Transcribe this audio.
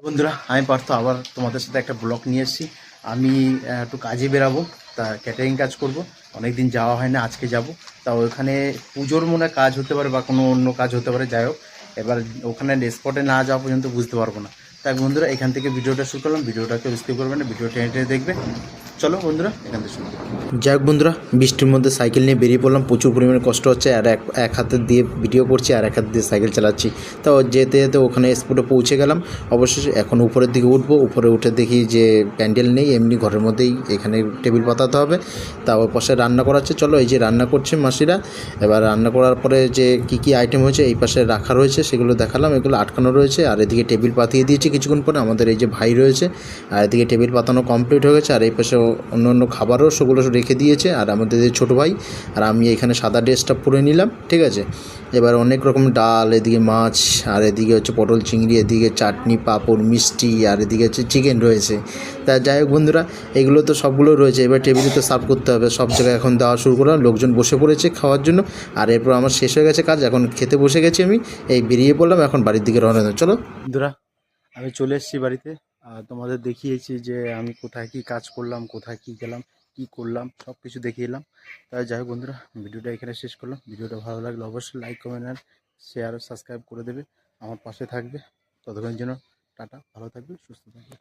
বন্ধুরা, আমি পার্থ আবার তোমাদের সাথে একটা ব্লগ নিয়ে এসেছি। আমি একটু কাজে বেরাবো, তা ক্যাটারিং কাজ করব। অনেক দিন যাওয়া হয় না, আজকে যাব। তা ওখানে পুজোর মনে হয় কাজ হতে পারে বা কোনো অন্য কাজ হতে পারে, যাই হোক। এবার ওখানে স্পটে না যাওয়া পর্যন্ত বুঝতে পারবো না। তাই বন্ধুরা, এখান থেকে ভিডিওটা শুরু করলাম। ভিডিওটাকে স্কিপ করবেন না, ভিডিও টেনে টেনে দেখবে। চলো বন্ধুরা, এখান থেকে শুরু করি। যাই হোক বন্ধুরা, বৃষ্টির মধ্যে সাইকেল নিয়ে বেরিয়ে পড়লাম। প্রচুর পরিমাণে কষ্ট হচ্ছে, আর এক হাতে দিয়ে ভিডিও করছি আর এক হাত দিয়ে সাইকেল চালাচ্ছি। তাও যেতে যেতে ওখানে স্পটে পৌঁছে গেলাম। অবশেষে এখন উপরের দিকে উঠবো। উপরে উঠে দেখি যে প্যান্ডেল নেই, এমনি ঘরের মধ্যেই এখানে টেবিল পাতাতে হবে। তা ওর পাশে রান্না করাচ্ছে। চলো, এই যে রান্না করছে মাসিরা। এবার রান্না করার পরে যে কী আইটেম হয়েছে এই পাশে রাখা রয়েছে সেগুলো দেখালাম। এগুলো আটকানো রয়েছে, আর এদিকে টেবিল পাতিয়ে দিয়েছি কিছুক্ষণ পরে। আমাদের এই যে ভাই রয়েছে, আর এদিকে টেবিল পাতানো কমপ্লিট হয়ে গেছে। আর এই পাশে অন্য অন্য খাবারও সেগুলো রেখে দিয়েছে। আর আমাদের যে ছোটো ভাই আর আমি এখানে সাদা ড্রেসটা পরে নিলাম, ঠিক আছে। এবার অনেক রকম ডাল, এদিকে মাছ, আর এদিকে হচ্ছে পটল চিংড়ি, এদিকে চাটনি পাঁপড় মিষ্টি, আর এদিকে হচ্ছে চিকেন রয়েছে। তা যাই হোক বন্ধুরা, এগুলো তো সবগুলো রয়েছে। এবার টেবিলে তো সার্ভ করতে হবে। সব জায়গায় এখন দেওয়া শুরু করলাম, লোকজন বসে পড়েছে খাওয়ার জন্য। আর এরপর আমার শেষ হয়ে গেছে কাজ, এখন খেতে বসে গেছি আমি। এই বেরিয়ে পড়লাম, এখন বাড়ির দিকে রওনা দেবো। চলো বন্ধুরা, আমি চলে এসেছি বাড়িতে। আর তোমাদের দেখিয়েছি যে আমি কোথায় কী কাজ করলাম, কোথায় কী গেলাম, কী করলাম, সব কিছু দেখিয়ে এলাম। তাই যাই হোক বন্ধুরা, ভিডিওটা এখানে শেষ করলাম। ভিডিওটা ভালো লাগলে অবশ্যই লাইক কমেন্ট আর শেয়ার ও সাবস্ক্রাইব করে দেবে, আমার পাশে থাকবে। ততক্ষণের জন্য টাটা, ভালো থাকবে, সুস্থ থাকবে।